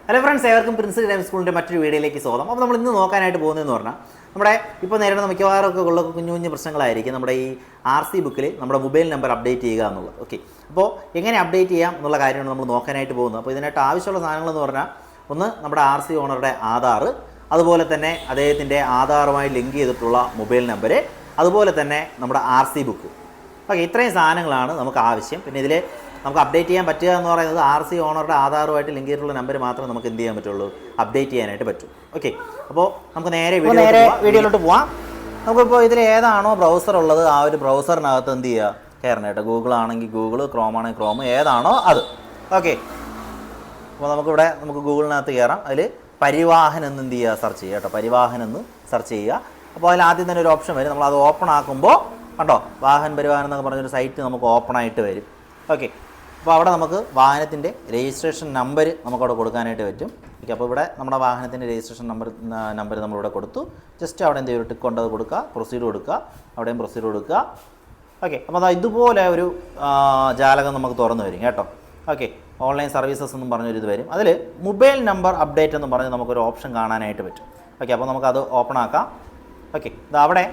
Hello friends, ഏവർക്കും പ്രിൻസിൽ time സ്കൂളിൻ്റെ മറ്റൊരു വീഡിയോയിലേക്ക് സ്വാഗതം. അപ്പോൾ നമ്മൾ ഇന്ന് നോക്കാനായിട്ട് പോകുന്നതെന്ന് പറഞ്ഞാൽ നമ്മുടെ ഇപ്പോൾ നേരിടുന്ന മിക്കവാറും ഉള്ള കുഞ്ഞു കുഞ്ഞു പ്രശ്നങ്ങളായിരിക്കും നമ്മുടെ ഈ RC ബുക്കിൽ നമ്മുടെ മൊബൈൽ നമ്പർ അപ്ഡേറ്റ് ചെയ്യുക എന്നുള്ളത്. ഓക്കെ, അപ്പോൾ എങ്ങനെ അപ്ഡേറ്റ് ചെയ്യാം എന്നുള്ള കാര്യമാണ് നമ്മൾ നോക്കാനായിട്ട് പോകുന്നത്. അപ്പോൾ ഇതിനായിട്ട് ആവശ്യമുള്ള സാധനങ്ങളെന്ന് പറഞ്ഞാൽ ഒന്ന് നമ്മുടെ RC ഓണറുടെ ആധാർ, അതുപോലെ തന്നെ അദ്ദേഹത്തിൻ്റെ ആധാറുമായി ലിങ്ക് ചെയ്തിട്ടുള്ള മൊബൈൽ നമ്പർ, അതുപോലെ തന്നെ നമ്മുടെ RC ബുക്ക്. ഓക്കെ, ഇത്രയും സാധനങ്ങളാണ് നമുക്ക് ആവശ്യം. പിന്നെ ഇതിൽ നമുക്ക് അപ്ഡേറ്റ് ചെയ്യാൻ പറ്റുക എന്ന് പറയുന്നത് RC ഓണറുടെ ആധാറുമായിട്ട് ലിങ്ക് ചെയ്തിട്ടുള്ള നമ്പർ മാത്രമേ നമുക്ക് എന്ത് ചെയ്യാൻ പറ്റുള്ളൂ, അപ്ഡേറ്റ് ചെയ്യാനായിട്ട് പറ്റും. ഓക്കെ, അപ്പോൾ നമുക്ക് നേരെ വീഡിയോയിലോട്ട് പോവാം. നമുക്കിപ്പോൾ ഇതിൽ ഏതാണോ ബ്രൗസർ ഉള്ളത് ആ ഒരു ബ്രൗസറിനകത്ത് എന്ത് ചെയ്യുക, കയറണം കേട്ടോ. ഗൂഗിൾ ആണെങ്കിൽ ഗൂഗിൾ, ക്രോം ആണെങ്കിൽ ക്രോം, ഏതാണോ അത്. ഓക്കെ, അപ്പോൾ നമുക്ക് ഗൂഗിളിനകത്ത് കയറാം. അതിൽ പരിവാഹൻ എന്ന് എന്ത് ചെയ്യുക, സെർച്ച് ചെയ്യുക കേട്ടോ. പരിവാഹൻ എന്ന് സെർച്ച് ചെയ്യുക. അപ്പോൾ അതിൽ ആദ്യം തന്നെ ഒരു ഓപ്ഷൻ വരും. നമ്മളത് ഓപ്പൺ ആക്കുമ്പോൾ കണ്ടോ, വാഹൻ പരിവാഹൻ എന്നൊക്കെ പറഞ്ഞൊരു സൈറ്റ് നമുക്ക് ഓപ്പൺ ആയിട്ട് വരും. ഓക്കെ, അപ്പോൾ അവിടെ നമുക്ക് വാഹനത്തിൻ്റെ രജിസ്ട്രേഷൻ നമ്പർ നമുക്കവിടെ കൊടുക്കാനായിട്ട് പറ്റും. ഓക്കെ, അപ്പോൾ ഇവിടെ നമ്മുടെ വാഹനത്തിൻ്റെ രജിസ്ട്രേഷൻ നമ്പർ നമ്മളിവിടെ കൊടുത്തു. ജസ്റ്റ് അവിടെ എന്ത് ചെയ്യും, ടിക്ക് കൊണ്ടത് കൊടുക്കുക, പ്രൊസീഡ് കൊടുക്കുക, അവിടെയും പ്രൊസീഡ് കൊടുക്കുക. ഓക്കെ, അപ്പോൾ അതാ ഇതുപോലെ ഒരു ജാലകം നമുക്ക് തുറന്നു വരും കേട്ടോ. ഓക്കെ, ഓൺലൈൻ സർവീസസ് എന്നും പറഞ്ഞൊരു ഇത് വരും. അതിൽ മൊബൈൽ നമ്പർ അപ്ഡേറ്റ് എന്ന് പറഞ്ഞ് നമുക്കൊരു ഓപ്ഷൻ കാണാനായിട്ട് പറ്റും. ഓക്കെ, അപ്പോൾ നമുക്കത് ഓപ്പൺ ആക്കാം. ഓക്കെ, ഇത് അവിടെ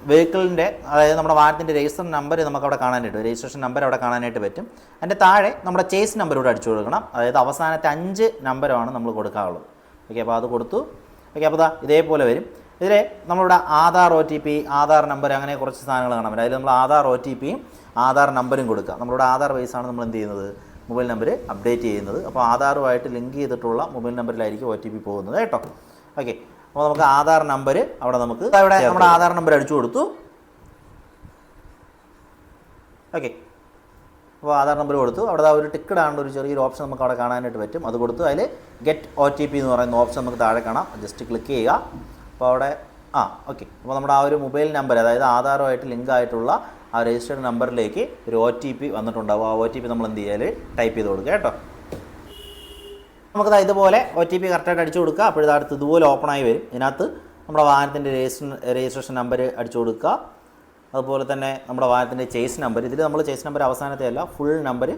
വെഹിക്കിളിൻ്റെ, അതായത് നമ്മുടെ വാഹനത്തിൻ്റെ രജിസ്റ്റർ നമ്പർ നമുക്കവിടെ കാണാനായിട്ട്, രജിസ്ട്രേഷൻ നമ്പർ അവിടെ കാണാനായിട്ട് പറ്റും. അതിൻ്റെ താഴെ നമ്മുടെ ചേസ് നമ്പർ ഇവിടെ അടിച്ചു കൊടുക്കണം. അതായത് അവസാനത്തെ 5 നമ്പറാണ് നമ്മൾ കൊടുക്കാനുള്ളത്. ഓക്കെ, അപ്പോൾ അത് കൊടുത്തു. ഓക്കെ, അപ്പോൾ ഇതേപോലെ വരും. ഇതിൽ നമ്മളിവിടെ ആധാർ OTP, ആധാർ നമ്പർ, അങ്ങനെ കുറച്ച് സാധനങ്ങൾ കാണാൻ പറ്റും. അതിൽ നമ്മൾ ആധാർ OTPയും ആധാർ നമ്പരും കൊടുക്കുക. നമ്മളുടെ ആധാർ ബേസാണ് നമ്മൾ എന്ത് ചെയ്യുന്നത്, മൊബൈൽ നമ്പർ അപ്ഡേറ്റ് ചെയ്യുന്നത്. അപ്പോൾ ആധാറുമായിട്ട് ലിങ്ക് ചെയ്തിട്ടുള്ള മൊബൈൽ നമ്പറിലായിരിക്കും OTP പോകുന്നത് കേട്ടോ. ഓക്കെ, അപ്പോൾ നമുക്ക് ആധാർ നമ്പർ അവിടെ നമുക്ക് ഇവിടെ നമ്മുടെ ആധാർ നമ്പർ അടിച്ചു കൊടുത്തു. ഓക്കെ, അപ്പോൾ ആധാർ നമ്പർ കൊടുത്തു. അവിടെ ഒരു ടിക്ക് ഇടാനുള്ള ഒരു ചെറിയൊരു ഓപ്ഷൻ നമുക്ക് അവിടെ കാണാനായിട്ട് പറ്റും. അത് കൊടുത്തു. അതിൽ ഗെറ്റ് OTP എന്ന് പറയുന്ന ഓപ്ഷൻ നമുക്ക് താഴെ കാണാം. ജസ്റ്റ് ക്ലിക്ക് ചെയ്യുക. അപ്പോൾ അവിടെ ഓക്കെ, അപ്പോൾ നമ്മുടെ ആ ഒരു മൊബൈൽ നമ്പർ, അതായത് ആധാറുമായിട്ട് ലിങ്ക് ആയിട്ടുള്ള ആ രജിസ്റ്റേർഡ് നമ്പറിലേക്ക് ഒരു OTP വന്നിട്ടുണ്ടാവും. ആ OTP നമ്മൾ എന്ത് ചെയ്യാൽ ടൈപ്പ് ചെയ്ത് കൊടുക്കുക കേട്ടോ. നമുക്കത് ഇതുപോലെ OTP കറക്റ്റായിട്ട് അടിച്ചു കൊടുക്കുക. അപ്പോഴത്തെ ഇതുപോലെ ഓപ്പണായി വരും. ഇതിനകത്ത് നമ്മുടെ വാഹനത്തിൻ്റെ രജിസ്ട്രേഷൻ നമ്പർ അടിച്ചു കൊടുക്കുക. അതുപോലെ തന്നെ നമ്മുടെ വാഹനത്തിൻ്റെ ചേസ് നമ്പർ, ഇതിൽ നമ്മൾ ചേസ് നമ്പർ അവസാനത്തെ അല്ല, ഫുൾ നമ്പർ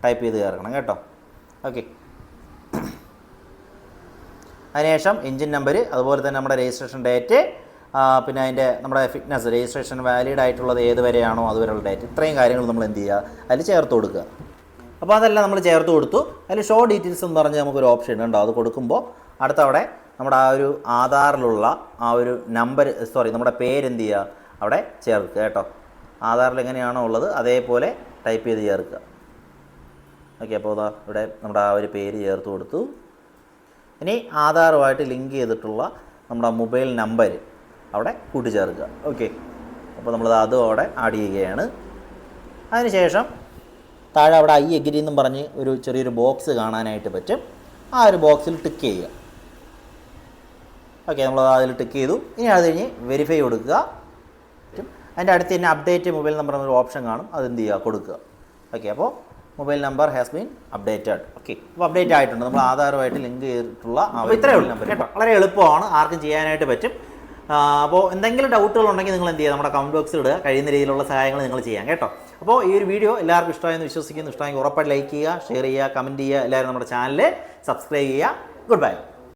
ടൈപ്പ് ചെയ്ത് ചേർക്കണം കേട്ടോ. ഓക്കെ, അതിനുശേഷം എൻജിൻ നമ്പർ, അതുപോലെ തന്നെ നമ്മുടെ രജിസ്ട്രേഷൻ ഡേറ്റ്, പിന്നെ അതിൻ്റെ നമ്മുടെ ഫിറ്റ്നസ്, രജിസ്ട്രേഷൻ വാലിഡ് ആയിട്ടുള്ളത് ഏത് വരെയാണോ അതുവരെയുള്ള ഡേറ്റ്, ഇത്രയും കാര്യങ്ങൾ നമ്മൾ എന്ത് ചെയ്യുക, അതിൽ ചേർത്ത് കൊടുക്കുക. അപ്പോൾ അതെല്ലാം നമ്മൾ ചേർത്ത് കൊടുത്തു. അതിൽ ഷോ ഡീറ്റെയിൽസ് എന്ന് പറഞ്ഞ് നമുക്കൊരു ഓപ്ഷൻ ഉണ്ടോ, അത് കൊടുക്കുമ്പോൾ അടുത്തവിടെ നമ്മുടെ ആ ഒരു ആധാറിലുള്ള ആ ഒരു നമ്പർ, നമ്മുടെ പേരെന്ത് ചെയ്യുക, അവിടെ ചേർക്കുക കേട്ടോ. ആധാറിൽ എങ്ങനെയാണോ ഉള്ളത് അതേപോലെ ടൈപ്പ് ചെയ്ത് ചേർക്കുക. ഓക്കെ, അപ്പോൾ ഇവിടെ നമ്മുടെ ആ ഒരു പേര് ചേർത്ത് കൊടുത്തു. ഇനി ആധാറുമായിട്ട് ലിങ്ക് ചെയ്തിട്ടുള്ള നമ്മുടെ മൊബൈൽ നമ്പർ അവിടെ കൂട്ടിച്ചേർക്കുക. ഓക്കെ, അപ്പോൾ നമ്മളത് അതും അവിടെ ആഡ് ചെയ്യുകയാണ്. അതിനുശേഷം താഴെ അവിടെ I agree എന്നും പറഞ്ഞ് ഒരു ചെറിയൊരു ബോക്സ് കാണാനായിട്ട് പറ്റും. ആ ഒരു ബോക്സിൽ ടിക്ക് ചെയ്യുക. ഓക്കെ, നമ്മൾ അതിൽ ടിക്ക് ചെയ്തു. ഇനി അത് കഴിഞ്ഞ് വെരിഫൈ കൊടുക്കുക. അതിൻ്റെ അടുത്ത് തന്നെ അപ്ഡേറ്റ് മൊബൈൽ നമ്പർ എന്നൊരു ഓപ്ഷൻ കാണും. അത് എന്ത് ചെയ്യുക, കൊടുക്കുക. ഓക്കെ, അപ്പോൾ mobile number has been updated. Okay, അപ്പോൾ അപ്ഡേറ്റ് ആയിട്ടുണ്ട്. നമ്മൾ ആധാറുമായിട്ട് ലിങ്ക് ചെയ്തിട്ടുള്ള ഇത്രയേ ഉള്ളൂ നമ്പർ കേട്ടോ. വളരെ എളുപ്പമാണ്, ആർക്കും ചെയ്യാനായിട്ട് പറ്റും. അപ്പോൾ എന്തെങ്കിലും ഡൗട്ടുകൾ ഉണ്ടെങ്കിൽ നിങ്ങൾ എന്ത് ചെയ്യുക, നമ്മുടെ കമൻറ്റ് ബോക്സിൽ ഇടുക. കഴിയുന്ന രീതിയിലുള്ള സഹായങ്ങൾ നിങ്ങൾ ചെയ്യാം കേട്ടോ. അപ്പോൾ ഈ ഒരു വീഡിയോ എല്ലാവർക്കും ഇഷ്ടമായെന്ന് വിശ്വസിക്കുന്നു. ഇഷ്ടമെങ്കിൽ ഉറപ്പായിട്ട് ലൈക്ക് ചെയ്യുക, ഷെയർ ചെയ്യുക, കമൻറ്റ് ചെയ്യുക. എല്ലാവരും നമ്മുടെ ചാനൽ സബ്സ്ക്രൈബ് ചെയ്യുക. Good bye.